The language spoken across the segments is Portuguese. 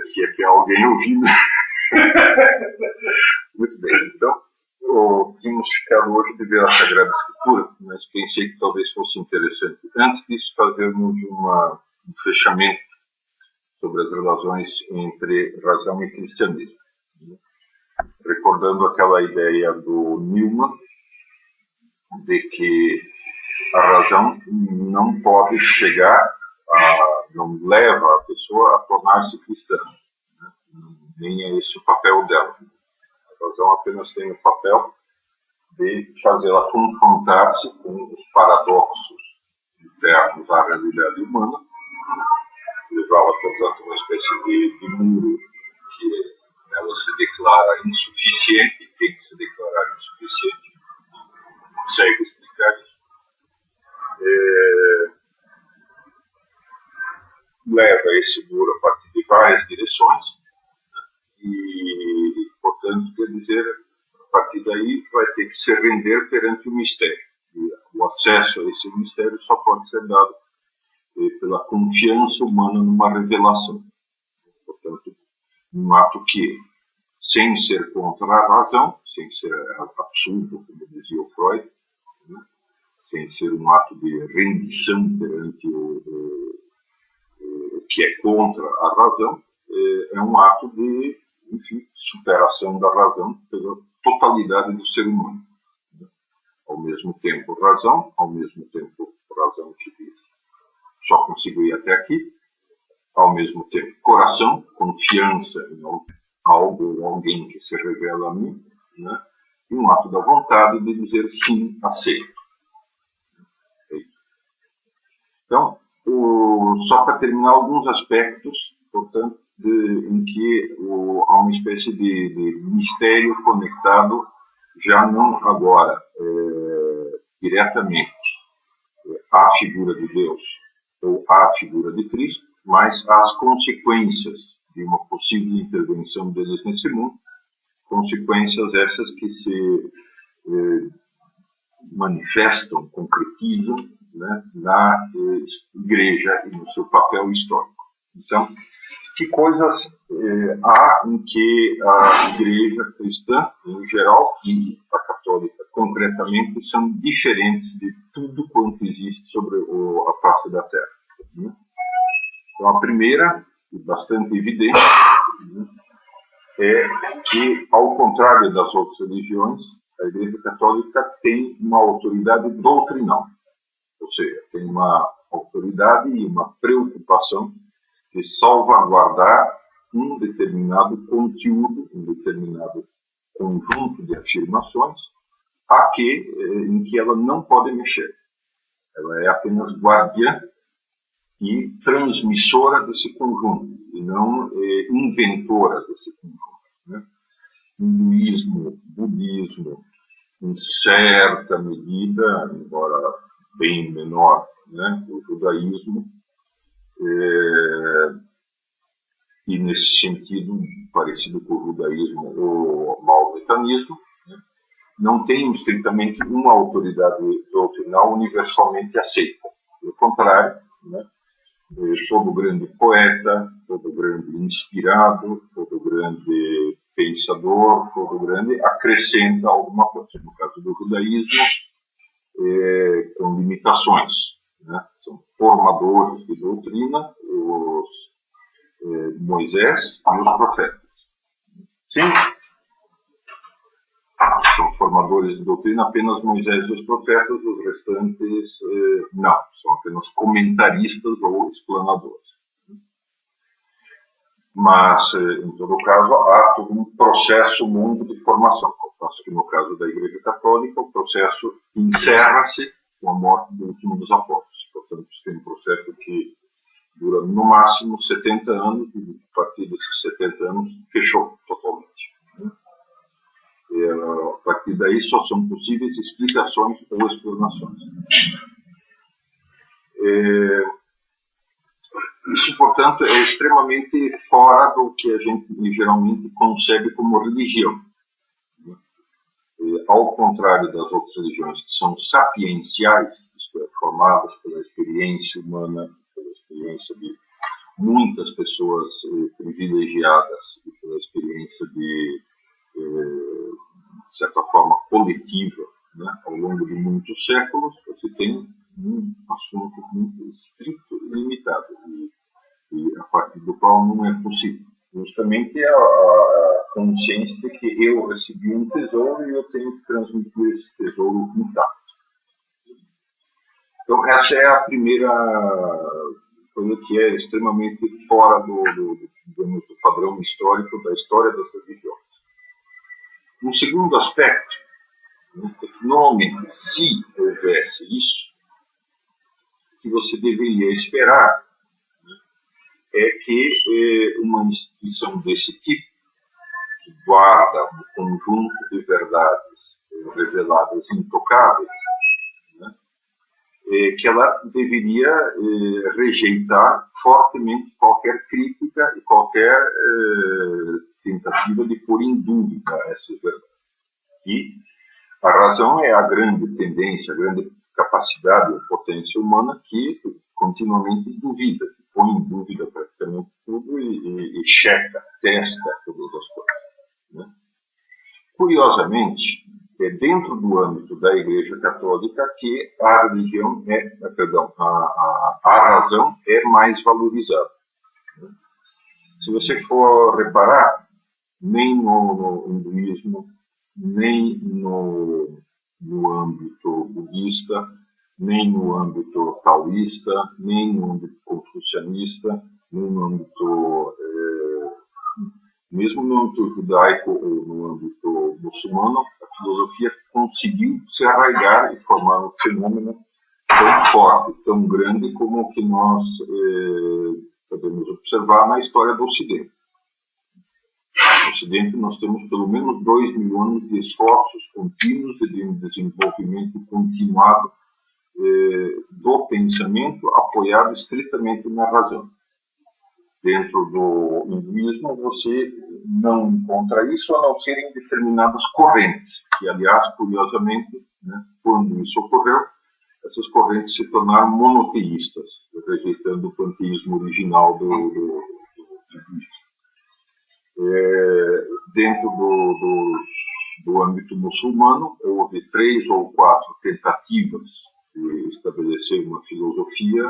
parecia que alguém ouvindo. Muito bem, então tínhamos ficado hoje de ver a Sagrada Escritura, mas pensei que talvez fosse interessante, antes disso, fazermos um fechamento sobre as relações entre razão e cristianismo, recordando aquela ideia do Newman de que a razão não pode não leva a pessoa a tornar-se cristã, nem é esse o papel dela. A razão apenas tem o papel de fazê-la confrontar-se com os paradoxos internos à realidade humana, levá-la, portanto, a uma espécie de muro que ela se declara insuficiente, tem que se declarar insuficiente, não consegue explicar isso. Leva esse muro a partir de várias direções e, portanto, quer dizer, a partir daí vai ter que se render perante o mistério. E o acesso a esse mistério só pode ser dado pela confiança humana numa revelação. Portanto, um ato que, sem ser contra a razão, sem ser absurdo, como dizia o Freud, sem ser um ato de rendição perante o que é contra a razão, é um ato de, enfim, superação da razão pela totalidade do ser humano. Ao mesmo tempo razão, ao mesmo tempo razão que só consigo ir até aqui, ao mesmo tempo coração, confiança em algo ou alguém que se revela a mim, né? E um ato da vontade de dizer sim, aceito. Então, só para terminar alguns aspectos, portanto, em que há uma espécie de mistério conectado, já não agora diretamente à figura de Deus ou à figura de Cristo, mas às consequências de uma possível intervenção deles nesse mundo, consequências essas que se manifestam, concretizam, né, na igreja e no seu papel histórico. Então, que coisas há em que a igreja cristã, em geral, e a católica, concretamente, são diferentes de tudo quanto existe sobre a face da Terra? Né? Então, a primeira, e bastante evidente, né, é que, ao contrário das outras religiões, a Igreja Católica tem uma autoridade doutrinal. Ou seja, tem uma autoridade e uma preocupação de salvaguardar um determinado conteúdo, um determinado conjunto de afirmações, em que ela não pode mexer. Ela é apenas guardiã e transmissora desse conjunto, e não inventora desse conjunto. Né? Hinduísmo, budismo, em certa medida, embora bem menor, né? O judaísmo, e nesse sentido, parecido com o judaísmo ou o maometanismo, né? Não tem estritamente uma autoridade doutrinal universalmente aceita. Pelo contrário, né? Todo grande poeta, todo grande inspirado, todo grande pensador, todo grande acrescenta alguma coisa. No caso do judaísmo, com limitações, né? São formadores de doutrina, os Moisés e os profetas. Sim, são formadores de doutrina apenas Moisés e os profetas, os restantes não, são apenas comentaristas ou explanadores. Mas, em todo caso, há todo um processo longo de formação. Acho que no caso da Igreja Católica, o processo encerra-se com a morte do último dos apóstolos. Portanto, tem um processo que dura no máximo 70 anos, e a partir desses 70 anos fechou totalmente. E, a partir daí só são possíveis explicações ou explanações. Isso, portanto, é extremamente fora do que a gente geralmente concebe como religião. Ao contrário das outras religiões, que são sapienciais, isto é, formadas pela experiência humana, pela experiência de muitas pessoas privilegiadas pela experiência de certa forma, coletiva, né, ao longo de muitos séculos, você tem um assunto muito estrito e limitado, e a partir do qual não é possível. Justamente a consciência de que eu recebi um tesouro e eu tenho que transmitir esse tesouro intacto. Então, essa é a primeira coisa que é extremamente fora do padrão histórico da história das religiões. Um segundo aspecto, é que normalmente, se houvesse isso, o que você deveria esperar, né, é que uma instituição desse tipo, que guarda um conjunto de verdades reveladas intocáveis, que ela deveria rejeitar fortemente qualquer crítica e qualquer tentativa de pôr em dúvida essas verdades. E a razão é a grande tendência, a grande capacidade ou potência humana que continuamente duvida, que põe em dúvida praticamente tudo e checa, testa todas as coisas. Né? Curiosamente, é dentro do âmbito da Igreja Católica que a religião a razão é mais valorizada. Se você for reparar, nem no hinduísmo, nem no âmbito budista, nem no âmbito taoísta, nem no âmbito confucianista, nem no âmbito mesmo no âmbito judaico ou no âmbito muçulmano, a filosofia conseguiu se arraigar e formar um fenômeno tão forte, tão grande como o que nós podemos observar na história do Ocidente. No Ocidente nós temos pelo menos 2 mil anos de esforços contínuos e de um desenvolvimento continuado do pensamento apoiado estritamente na razão. Dentro do hinduísmo, você não encontra isso a não ser em determinadas correntes, que, aliás, curiosamente, né, quando isso ocorreu, essas correntes se tornaram monoteístas, rejeitando o panteísmo original do hinduísmo. Dentro do âmbito muçulmano, houve 3 ou 4 tentativas de estabelecer uma filosofia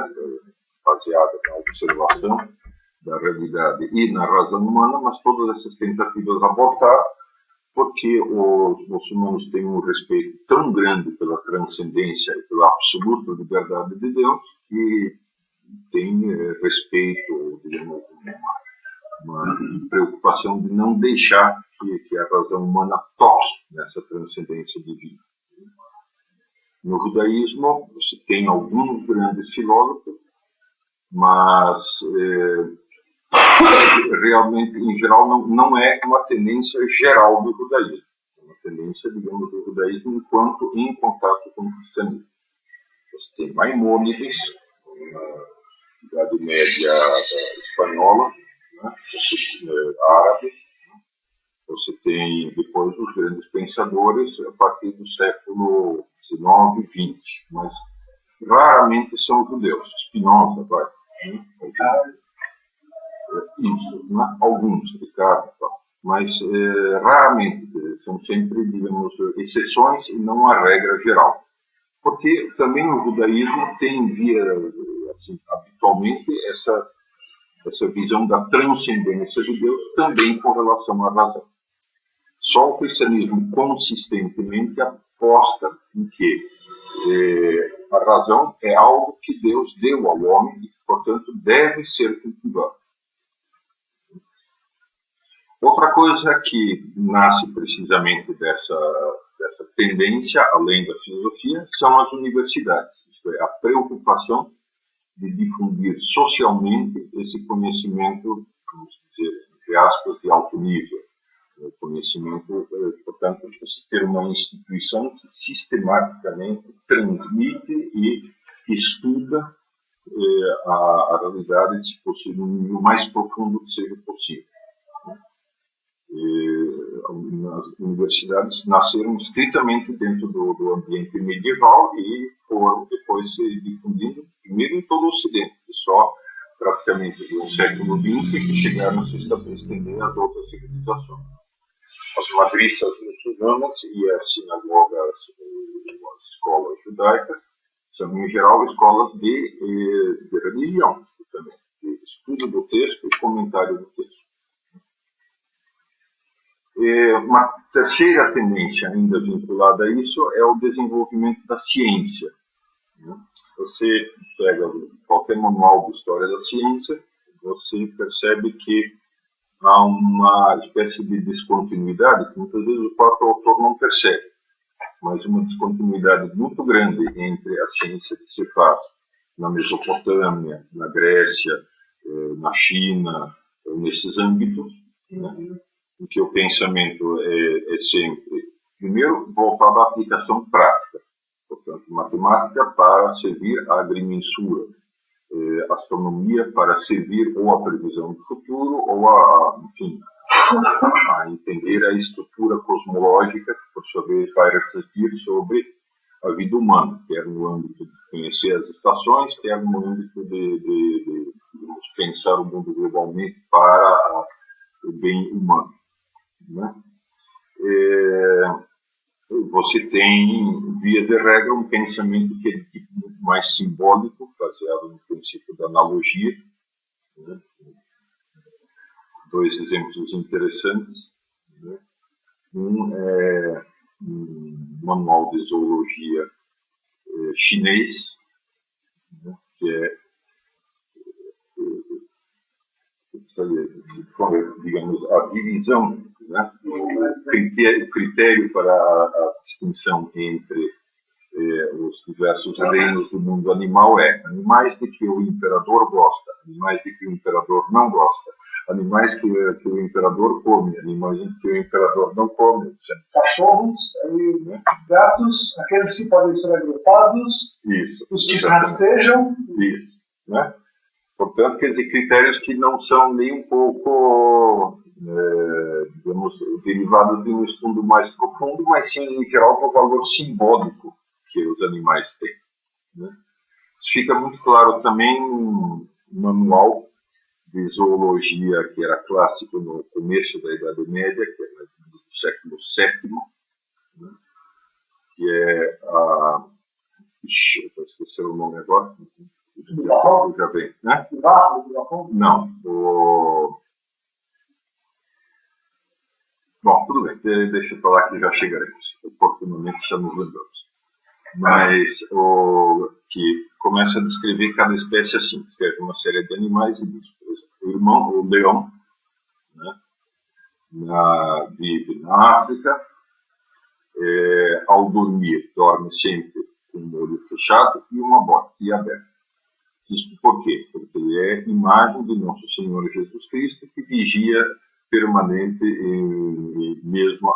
baseada na observação da realidade e na razão humana, mas todas essas tentativas abortaram porque os muçulmanos têm um respeito tão grande pela transcendência e pela absoluta liberdade de Deus que têm respeito, digamos, uma preocupação de não deixar que a razão humana toque nessa transcendência divina. No judaísmo, você tem alguns grandes filósofos, mas realmente, em geral, não é uma tendência geral do judaísmo. É uma tendência, digamos, do judaísmo enquanto em contato com o cristianismo. Você tem Maimônides, na Idade Média espanhola, né? Árabe. Você tem depois os grandes pensadores a partir do século XIX e XX, mas raramente são judeus. Spinoza, vai. Isso, né? Alguns, Ricardo, mas raramente, são sempre, digamos, exceções e não a regra geral. Porque também o judaísmo tem, assim, habitualmente, essa visão da transcendência de Deus também com relação à razão. Só o cristianismo consistentemente aposta em que a razão é algo que Deus deu ao homem e, portanto, deve ser cultivado. Outra coisa que nasce precisamente dessa tendência, além da filosofia, são as universidades. Isto é, a preocupação de difundir socialmente esse conhecimento, vamos dizer, entre aspas, de alto nível. O conhecimento, portanto, você ter uma instituição que sistematicamente transmite e estuda a realidade, se possível, no nível mais profundo que seja possível. As universidades nasceram estritamente dentro do ambiente medieval e foram depois se difundindo, primeiro em todo o Ocidente, só para praticamente do século XX, que chegaram a se estender às outras civilizações. As madrissas muçulmanas e as sinagogas, as escolas judaicas, são, em geral, escolas de religião, também, de estudo do texto e comentário do texto. Uma terceira tendência ainda vinculada a isso é o desenvolvimento da ciência. Você pega qualquer manual de história da ciência, você percebe que há uma espécie de descontinuidade que muitas vezes o próprio autor não percebe, mas uma descontinuidade muito grande entre a ciência que se faz na Mesopotâmia, na Grécia, na China, nesses âmbitos, né, em que o pensamento é sempre, primeiro, voltado à aplicação prática, portanto, matemática para servir à agrimensura, astronomia para servir ou à previsão do futuro ou a entender a estrutura cosmológica que, por sua vez, vai refletir sobre a vida humana, quer no âmbito de conhecer as estações, quer no âmbito de pensar o mundo globalmente para o bem humano. Né? Você tem, via de regra, um pensamento que é de tipo muito mais simbólico, baseado no princípio da analogia. Né? Dois exemplos interessantes. Né? Um é um manual de zoologia chinês, né? Que é, digamos, a divisão, né? O critério para a distinção entre os diversos reinos do mundo animal é animais de que o imperador gosta, animais de que o imperador não gosta, animais que o imperador come, animais de que o imperador não come, etc. Cachorros, gatos, aqueles que podem ser agrupados, isso, os que rastejam. Isso, né? Portanto, quer dizer, critérios que não são nem um pouco, digamos, derivados de um estudo mais profundo, mas sim, em geral, do valor simbólico que os animais têm. Né? Isso fica muito claro também no manual de zoologia que era clássico no começo da Idade Média, que é do século VII, né? Que é a... Ixi, eu esqueci o nome agora. Já vem, né? Não. Bom, tudo bem. Deixa eu falar que já chegaremos. Oportunamente estamos lembrando. Mas que começa a descrever cada espécie assim. Descreve uma série de animais e diz, por exemplo, o leão, né? Vive na África. Ao dormir, dorme sempre com o olho fechado e uma bota aberta. Isso por quê? Porque ele é imagem de Nosso Senhor Jesus Cristo que vigia permanente mesmo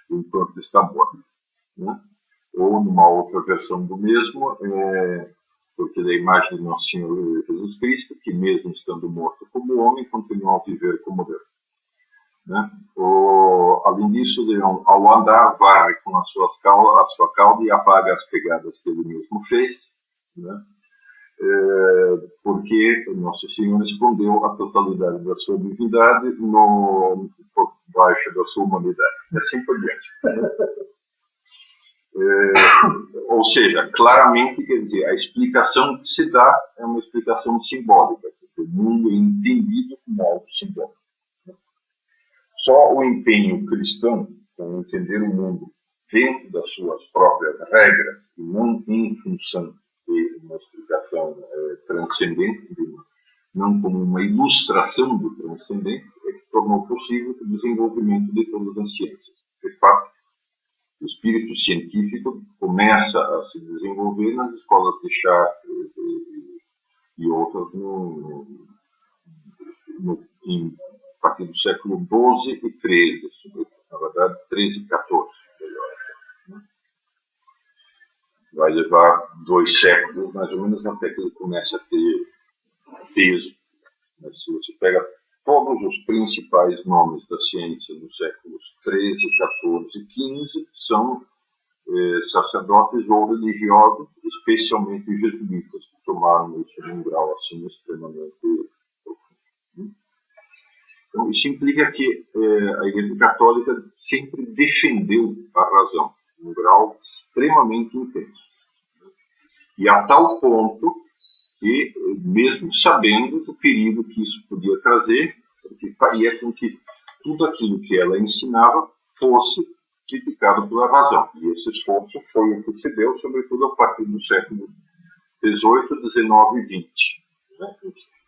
enquanto está morto. Né? Ou numa outra versão do mesmo, porque ele é a imagem de Nosso Senhor Jesus Cristo que mesmo estando morto como homem, continua a viver como Deus. Né? Além disso, ao andar, varre com a sua cauda e apaga as pegadas que ele mesmo fez, né? Porque o Nosso Senhor escondeu a totalidade da sua divindade por baixo da sua humanidade. E assim por diante. Ou seja, claramente, quer dizer, a explicação que se dá é uma explicação simbólica. O mundo é entendido como algo simbólico. Só o empenho cristão em entender o mundo dentro das suas próprias regras e não em função de uma explicação transcendente, não como uma ilustração do transcendente, é que tornou possível o desenvolvimento de todas as ciências. De fato, o espírito científico começa a se desenvolver nas escolas de Chartres e outras a partir do século XII e XIII, na verdade, XIII e XIV. Vai levar 2 séculos, mais ou menos, até que ele começa a ter peso. Mas se você pega todos os principais nomes da ciência dos séculos XIII, XIV e XV, são sacerdotes ou religiosos, especialmente jesuítas, que tomaram isso num grau assim extremamente Então, isso implica que a Igreja Católica sempre defendeu a razão, num grau extremamente intenso. E a tal ponto que, mesmo sabendo do perigo que isso podia trazer, que faria com que tudo aquilo que ela ensinava fosse criticado pela razão. E esse esforço foi o que se deu, sobretudo a partir do século XVIII, XIX e XX. Né?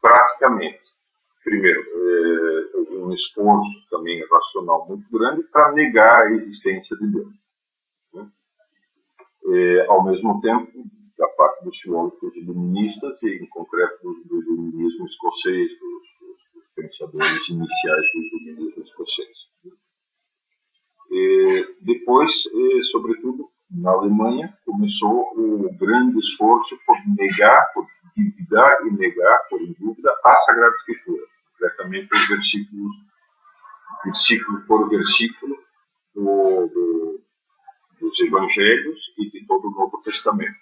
Praticamente, primeiro, um esforço também racional muito grande para negar a existência de Deus. Né? Ao mesmo tempo, da parte dos filósofos iluministas, e em concreto do iluminismo escocês, dos pensadores iniciais do iluminismo escocês. Depois, sobretudo, na Alemanha, começou o grande esforço por negar, por duvidar e negar, por em dúvida, a Sagrada Escritura, concretamente os versículo por versículo dos Evangelhos e de todo o Novo Testamento,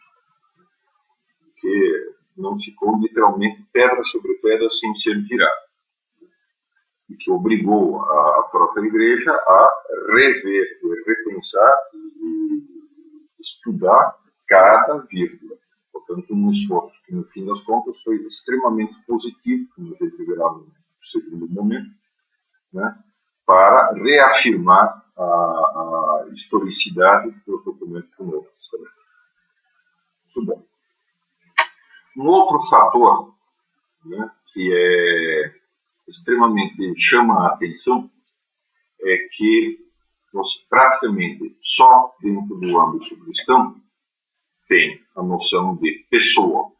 que não ficou literalmente pedra sobre pedra sem ser virado, e que obrigou a própria Igreja a rever, repensar e estudar cada vírgula. Portanto, um esforço que, no fim das contas, foi extremamente positivo, como a gente verá no segundo momento, né, para reafirmar a historicidade do documento do Novo Testamento. Muito bom. Um outro fator, né, que extremamente chama a atenção é que nós praticamente só dentro do âmbito cristão tem a noção de pessoa,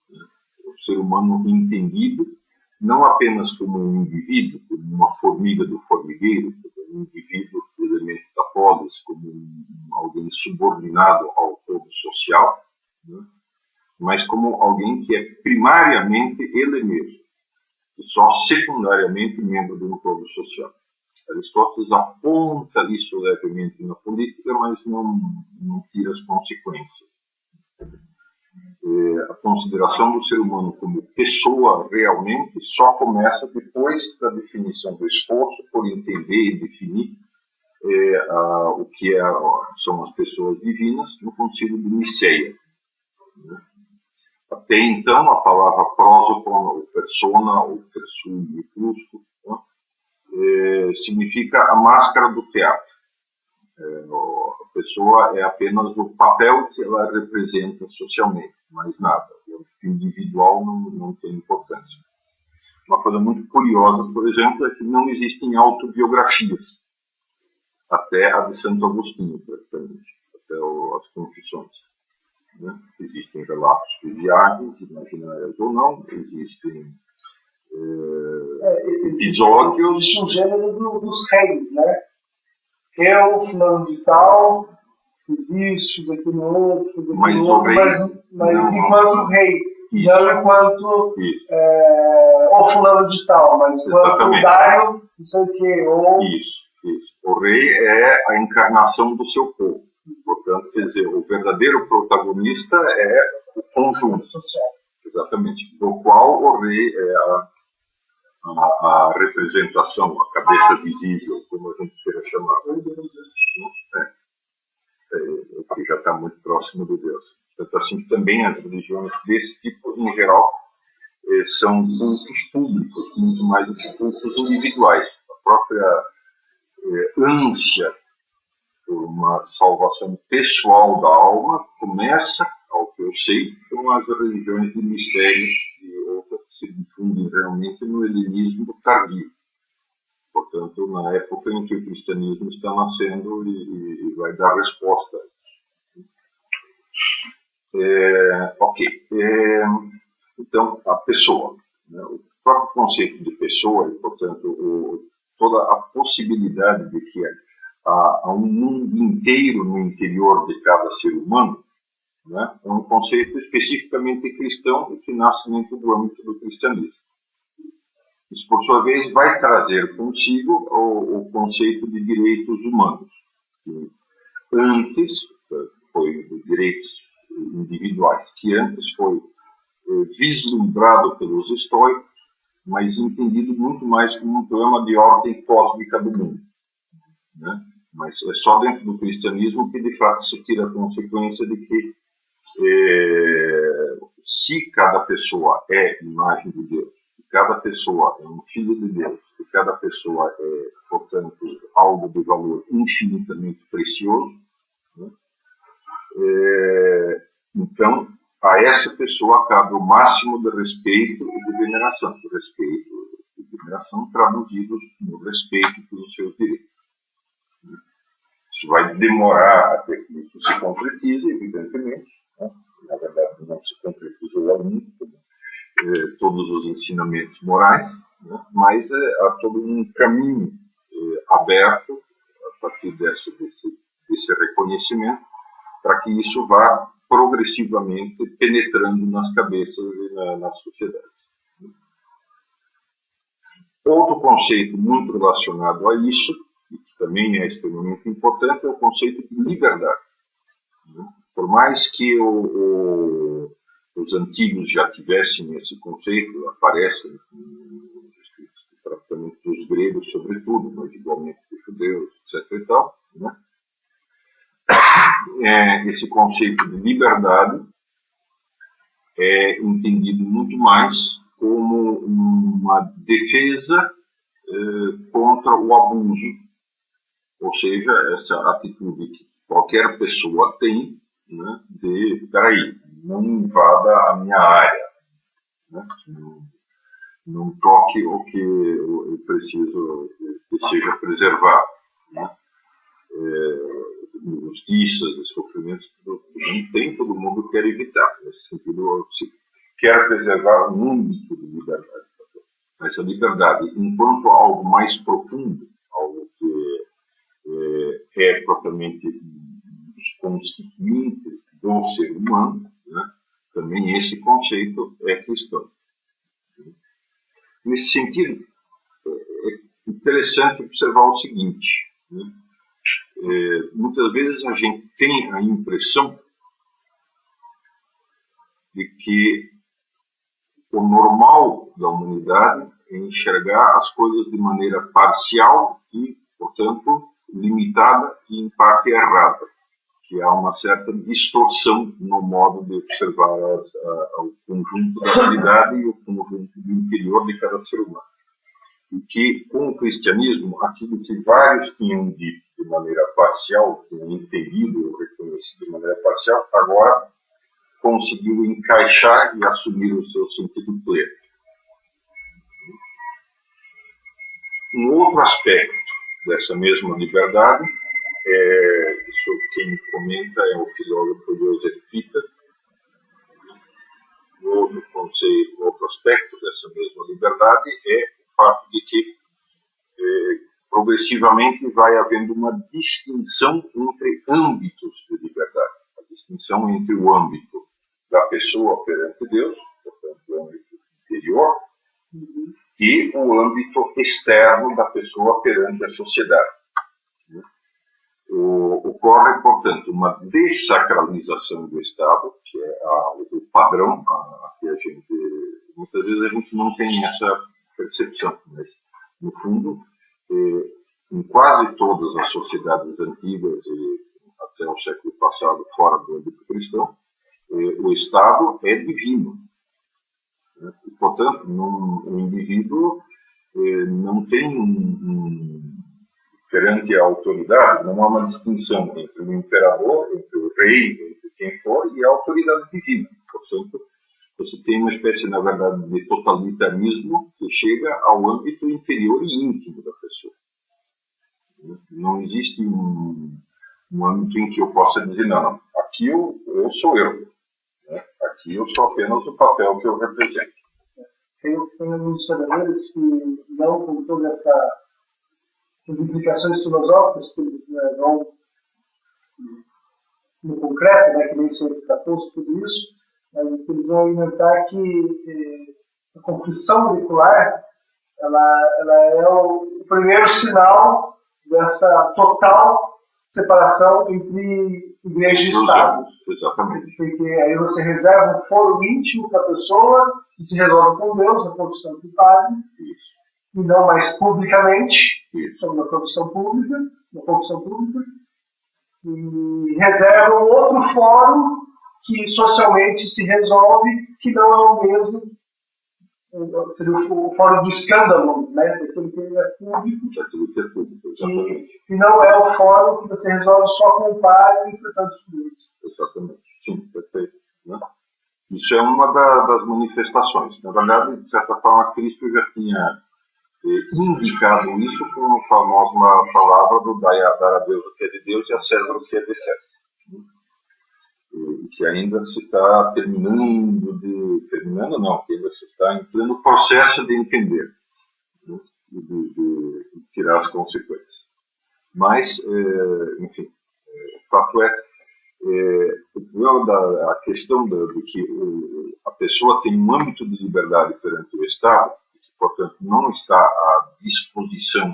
né? O ser humano entendido não apenas como um indivíduo, como uma formiga do formigueiro, como um indivíduo do elemento da polis, como alguém subordinado ao todo social, né? Mas como alguém que é primariamente ele mesmo, e só secundariamente membro de um todo social. Aristóteles aponta isso levemente na política, mas não tira as consequências. A consideração do ser humano como pessoa realmente só começa depois da definição do esforço por entender e definir o que são as pessoas divinas no Concílio de Niceia. Até então, a palavra prosopon, ou persona, ou persui e plusco, significa a máscara do teatro. A pessoa é apenas o papel que ela representa socialmente, mais nada. O individual não tem importância. Uma coisa muito curiosa, por exemplo, é que não existem autobiografias, até a de Santo Agostinho, praticamente, até as Confissões. Né? Existem relatos de viagens, imaginárias ou não, existem episódios. Existe um gênero dos reis, né? Eu, fulano de tal, fiz isso, fiz aquilo outro, fiz aquilo outro, mas enquanto rei, isso. Não enquanto ou fulano de tal, mas enquanto Dário, não sei o quê, ou... Isso. O rei é a encarnação do seu povo. Portanto, quer dizer, o verdadeiro protagonista é o conjunto. Exatamente. Do qual o rei é a representação, a cabeça visível, como a gente queira chamar. Que já está muito próximo de Deus. Portanto, assim, também as religiões desse tipo, em geral, são cultos públicos, muito mais do que cultos individuais. A própria ânsia por uma salvação pessoal da alma começa, ao que eu sei, com as religiões de mistérios e outras que se difundem realmente no helenismo tardio. Portanto, na época em que o cristianismo está nascendo e vai dar resposta. Então, a pessoa. Né? O próprio conceito de pessoa e, portanto, toda a possibilidade de que há um mundo inteiro no interior de cada ser humano, né? É um conceito especificamente cristão e que nasce dentro do âmbito do cristianismo. Isso, por sua vez, vai trazer consigo o conceito de direitos humanos, que antes foi direitos individuais, que antes foi vislumbrado pelos estoicos mas entendido muito mais como um problema de ordem cósmica do mundo, né? Mas é só dentro do cristianismo que, de fato, se tira a consequência de que se cada pessoa é imagem de Deus, se cada pessoa é um filho de Deus, se cada pessoa é, portanto, algo de valor infinitamente precioso, né? Então, a essa pessoa cabe o máximo de respeito e de veneração. O respeito e veneração traduzidos no respeito pelos seus direitos. Isso vai demorar até que isso se concretize, evidentemente, né? Na verdade, não se concretizou ainda, todos os ensinamentos morais, né? Mas há todo um caminho aberto a partir desse reconhecimento para que isso vá progressivamente penetrando nas cabeças e nas sociedades. Outro conceito muito relacionado a isso, e que também é extremamente importante, é o conceito de liberdade. Por mais que os antigos já tivessem esse conceito, aparece nos escritos praticamente dos gregos, sobretudo, mas igualmente dos judeus, etc. e tal, né? Esse conceito de liberdade é entendido muito mais como uma defesa contra o abuso, ou seja, essa atitude que qualquer pessoa tem, né, de, peraí, não invada a minha área, né, não toque o que eu preciso que seja preservado, né, injustiças e sofrimentos todo mundo quer evitar. Nesse sentido, se quer preservar um âmbito de liberdade. Essa liberdade, enquanto algo mais profundo, algo que é propriamente os constituintes do ser humano, né, também esse conceito é cristão. Nesse sentido, é interessante observar o seguinte, né? Muitas vezes a gente tem a impressão de que o normal da humanidade é enxergar as coisas de maneira parcial e, portanto, limitada e, em parte, errada. Que há uma certa distorção no modo de observar o conjunto da realidade e o conjunto do interior de cada ser humano. E que, com o cristianismo, aquilo que vários tinham dito de maneira parcial, tinham entendido ou reconhecido de maneira parcial, agora conseguiu encaixar e assumir o seu sentido pleno. Um outro aspecto dessa mesma liberdade, isso quem comenta é o filósofo Joseph Pita. Outro aspecto dessa mesma liberdade é o fato de que progressivamente vai havendo uma distinção entre âmbitos de liberdade. A distinção entre o âmbito da pessoa perante Deus, portanto, o âmbito interior, e o âmbito externo da pessoa perante a sociedade. Ocorre, portanto, uma dessacralização do Estado, que é o padrão, que a gente, muitas vezes a gente não tem essa percepção, mas, no fundo, em quase todas as sociedades antigas e até o século passado, fora do âmbito cristão, o Estado é divino. Né? E, portanto, o indivíduo não tem perante a autoridade, não há uma distinção entre o imperador, entre o rei, entre quem for, e a autoridade divina. Portanto, você tem uma espécie, na verdade, de totalitarismo que chega ao âmbito interior e íntimo da pessoa. Não existe um âmbito em que eu possa dizer, não, aqui eu sou eu. Né? Aqui eu sou apenas o papel que eu represento. Tem alguns historiadores que não com todas essas implicações filosóficas que eles vão no concreto, né, que nem sempre está posto tudo isso, mas eles vão argumentar que a confissão auricular ela é o primeiro sinal dessa total separação entre igreja e Estado. Exatamente. Porque aí você reserva um foro íntimo para a pessoa que se resolve com Deus, a profissão que faz, e não mais publicamente, uma profissão pública, e reserva um outro fórum que socialmente se resolve, que não é o mesmo, seria o fórum do escândalo, né? Daquele que é público, e não é o fórum que você resolve só com o padre e portanto os Exatamente, sim, perfeito. Né? Isso é uma das manifestações. Na verdade, de certa forma, Cristo já tinha indicado isso com a famosa palavra do dar a Deus o que é de Deus e a César o que é de César. Que ainda se está que ainda se está em pleno processo de entender, né? de tirar as consequências. Mas, enfim, o fato é a questão de que a pessoa tem um âmbito de liberdade perante o Estado, que, portanto, não está à disposição,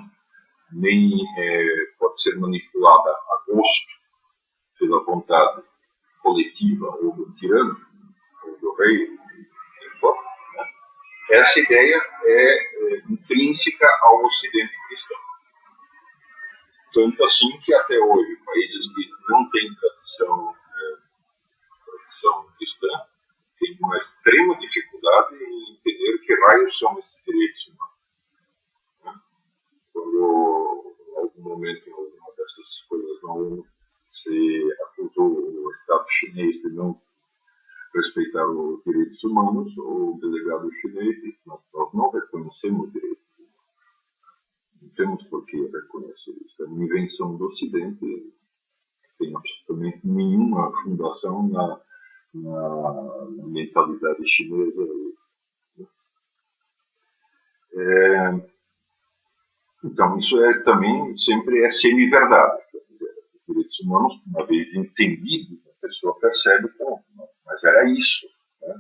nem pode ser manipulada a gosto pela vontade coletiva ou do tirano, ou do rei, essa ideia é intrínseca ao Ocidente cristão. Tanto assim que até hoje, países que não têm tradição cristã têm uma extrema dificuldade em entender que raios são esses direitos humanos. Quando, em algum momento, em alguma dessas coisas na ONU, se acusou o Estado chinês de não respeitar os direitos humanos, o delegado chinês disse: nós não reconhecemos direitos humanos. Não temos por que reconhecer isso. É uma invenção do Ocidente, não tem absolutamente nenhuma fundação na mentalidade chinesa. Então, isso também sempre é semi-verdade. Os direitos humanos, uma vez entendidos, a pessoa percebe como, mas era isso. Né?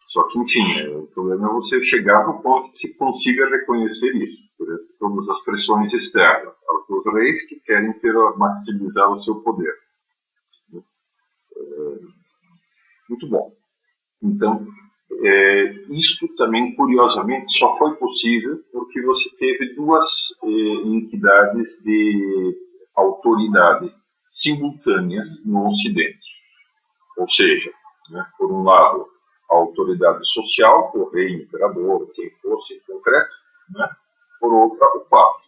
Só que, enfim, o problema é você chegar no ponto que se consiga reconhecer isso, por todas as pressões externas, aos reis que querem maximizar o seu poder. Muito bom. Então, isto também, curiosamente, só foi possível porque você teve duas entidades de autoridade simultâneas no Ocidente. Ou seja, né, por um lado, a autoridade social, o rei, o imperador, quem fosse em concreto, né, por outra, o Papa.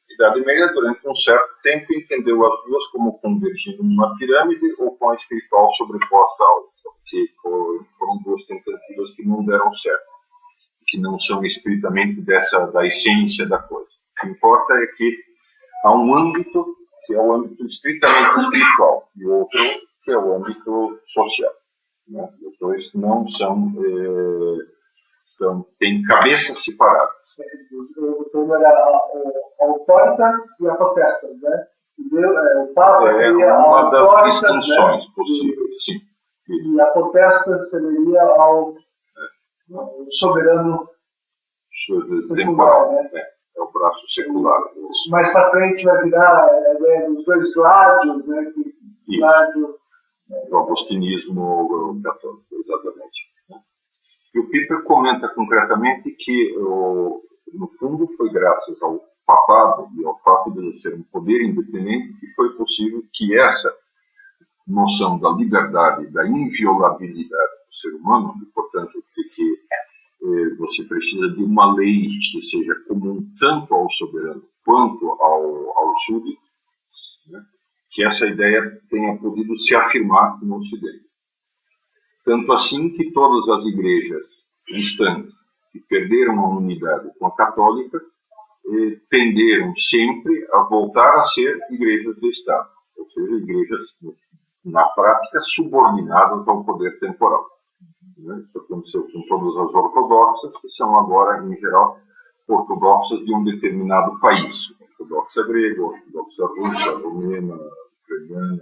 A Idade Média, durante um certo tempo, entendeu as duas como convergindo numa pirâmide ou com a espiritual sobreposta à outra, porque foram duas tentativas que não deram certo, que não são estritamente da essência da coisa. O que importa é que há um âmbito que é o âmbito estritamente espiritual e outro que é o âmbito social. Né? Os dois não são, têm cabeças separadas. O era autoritas e apotestas, né? O Papa seria uma das né? distinções possíveis, sim. E apotestas seria ao soberano temporal, né? É o braço secular. Mais para frente vai virar os dois Gládios, né? Gládio, o agostinismo católico, exatamente. E o Piper comenta concretamente que, no fundo, foi graças ao papado e ao fato de ele ser um poder independente que foi possível que essa noção da liberdade e da inviolabilidade do ser humano, e, portanto, de que você precisa de uma lei que seja comum tanto ao soberano quanto ao súdito, né, que essa ideia tenha podido se afirmar no Ocidente. Tanto assim que todas as igrejas cristãs que perderam a unidade com a católica tenderam sempre a voltar a ser igrejas de Estado, ou seja, igrejas, na prática, subordinadas ao poder temporal. Isso aconteceu com todas as ortodoxas, que são agora, em geral, ortodoxas de um determinado país. Ortodoxa grega, ortodoxa russa, romena, ucraniana, etc.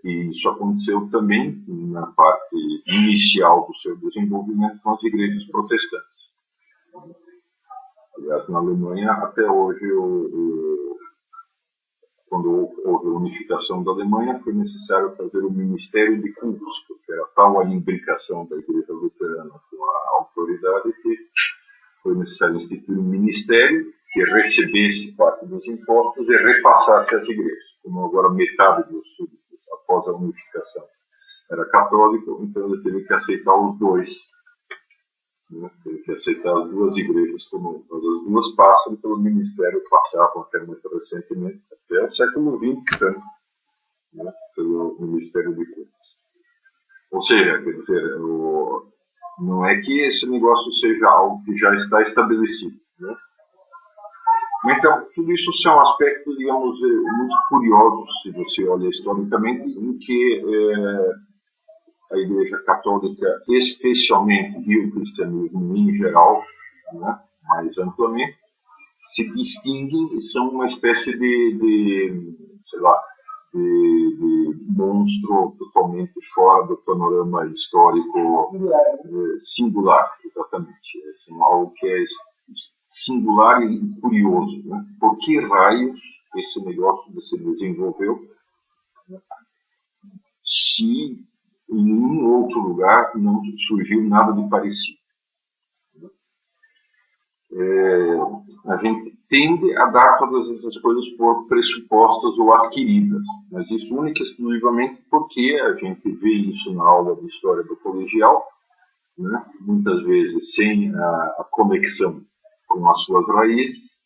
E isso aconteceu também na parte inicial do seu desenvolvimento com as igrejas protestantes. Aliás, na Alemanha, até hoje, quando houve a unificação da Alemanha, foi necessário fazer o Ministério de Cultos, porque era tal a imbricação da Igreja Luterana com a autoridade que foi necessário instituir um ministério que recebesse parte dos impostos e repassasse às igrejas. Como agora metade dos súditos, após a unificação, era católico, então ele teve que aceitar os dois. Teve que aceitar as duas igrejas, como as duas passam pelo ministério, passavam até muito recentemente, até o século XX, tanto, pelo Ministério de Cultos. Ou seja, quer dizer, não é que esse negócio seja algo que já está estabelecido. Então, tudo isso são aspectos, digamos, muito curiosos, se você olha historicamente, em que a Igreja Católica, especialmente, e o cristianismo em geral, mais amplamente, se distinguem e são uma espécie de monstro totalmente fora do panorama histórico singular, exatamente. É algo que é singular e curioso. Por que raios esse negócio se desenvolveu se em nenhum outro lugar não surgiu nada de parecido? A gente tende a dar todas essas coisas por pressupostas ou adquiridas, mas isso única e exclusivamente porque a gente vê isso na aula de história do colegial, muitas vezes sem a conexão com as suas raízes.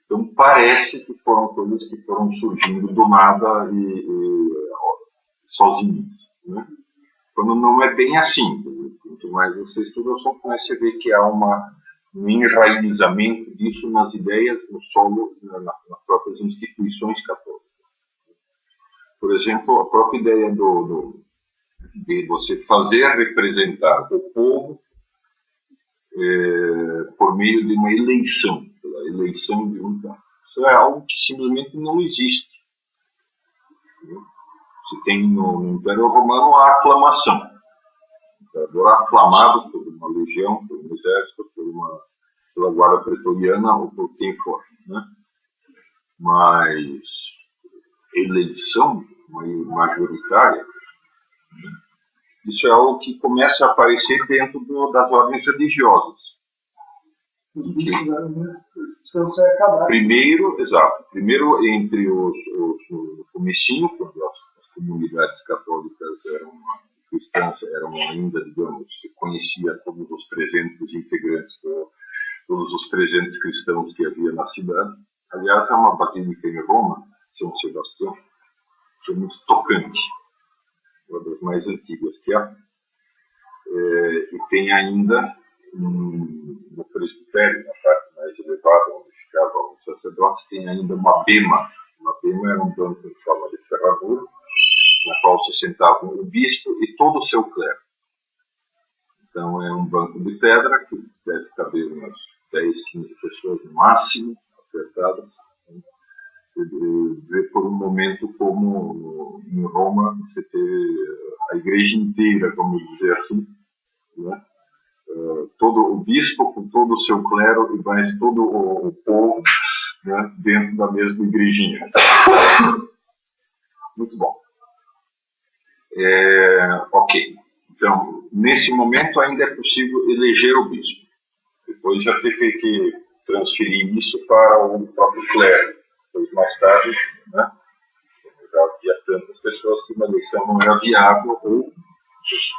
Então parece que foram coisas que foram surgindo do nada e sozinhas. Quando não é bem assim. Quanto mais você estuda, só começa a ver que há um enraizamento disso nas ideias, no solo, nas próprias instituições católicas. Por exemplo, a própria ideia de você fazer representar o povo por meio de uma eleição, pela eleição de um cara. Isso é algo que simplesmente não existe. Você tem no Império Romano a aclamação. O imperador aclamado por uma legião, por um exército, pela guarda pretoriana ou por quem for. Mas eleição majoritária, isso é algo que começa a aparecer dentro das ordens religiosas. Primeiro entre no comecinho, quando as comunidades católicas eram cristãs, eram ainda, digamos, se conhecia todos os 300 integrantes, todos os 300 cristãos que havia na cidade. Aliás, é uma basílica em Roma, São Sebastião, que é muito tocante, uma das mais antigas que há, e tem ainda no presbitério, na parte mais elevada, onde ficavam os sacerdotes, tem ainda uma bema. Uma bema era um banco em forma de ferradura, na qual se sentava o bispo e todo o seu clero. Então é um banco de pedra que deve caber umas 10, 15 pessoas no máximo, apertadas. Você vê por um momento como em Roma você teve a igreja inteira, vamos dizer assim, todo o bispo com todo o seu clero e mais todo o povo, dentro da mesma igrejinha. Muito bom. Ok. Então, nesse momento ainda é possível eleger o bispo. Depois já teve que transferir isso para o próprio clero. Depois, mais tarde, já havia tantas pessoas que uma eleição não era viável ou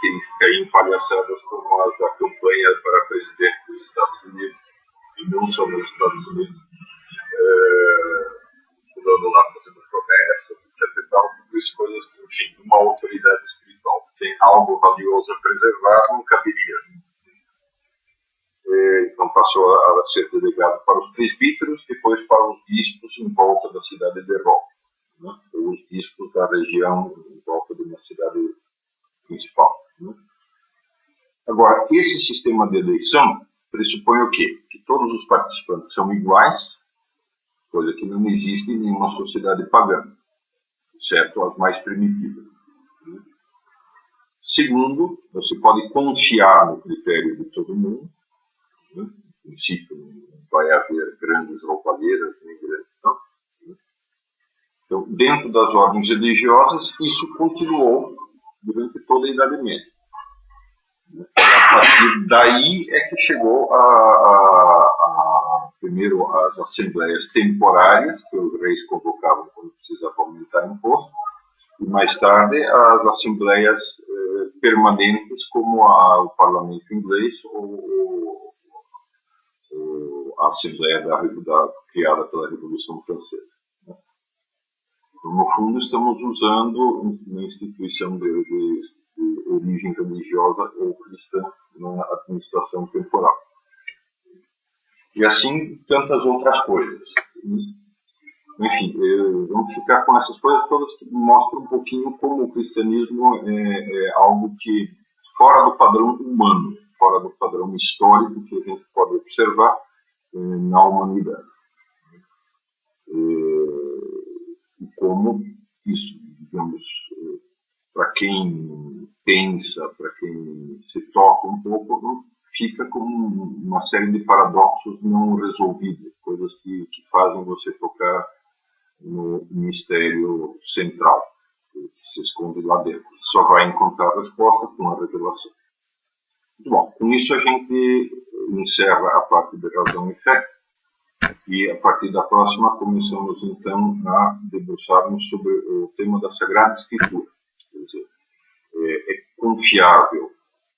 tem que cair em palhaçadas como as da campanha para presidente dos Estados Unidos, e não só nos Estados Unidos, pulando lá fazendo promessas, etc. E tal, tudo isso coisas que, enfim, uma autoridade espiritual que tem algo valioso a preservar, não caberia. Então passou a ser delegado para os presbíteros, depois para os bispos em volta da cidade de Roma, os bispos da região em volta de uma cidade principal. Agora, esse sistema de eleição pressupõe o quê? Que todos os participantes são iguais, coisa que não existe em nenhuma sociedade pagã, exceto as mais primitivas. Segundo, você pode confiar no critério de todo mundo. No princípio, não vai haver grandes roubalheiras, nem grandes, não. Então, dentro das ordens religiosas, isso continuou durante toda a Idade Média. A partir daí é que chegou primeiro as assembleias temporárias, que os reis convocavam quando precisavam aumentar imposto, e mais tarde as assembleias permanentes, como o parlamento inglês ou a assembleia criada pela Revolução Francesa. Então, no fundo, estamos usando uma instituição de origem religiosa ou cristã na administração temporal. E assim, tantas outras coisas. Enfim, vamos ficar com essas coisas todas que mostram um pouquinho como o cristianismo é algo que, fora do padrão humano, fora do padrão histórico que a gente pode observar na humanidade. E como isso, digamos, para quem pensa, para quem se toca um pouco, fica como uma série de paradoxos não resolvidos, coisas que fazem você tocar no mistério central, que se esconde lá dentro. Só vai encontrar a resposta com a revelação. Muito bom, com isso a gente encerra a parte de razão e fé, e a partir da próxima começamos então a debruçarmos sobre o tema da Sagrada Escritura. Quer dizer, é confiável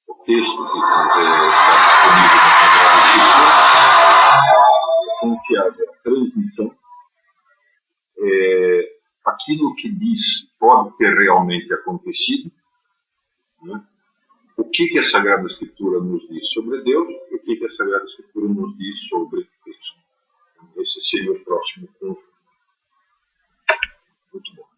o texto que está disponível na Sagrada Escritura, é confiável a transmissão, aquilo que diz pode ter realmente acontecido, né? O que a Sagrada Escritura nos diz sobre Deus e o que a Sagrada Escritura nos diz sobre Cristo. Esse seria o próximo ponto. Muito bom.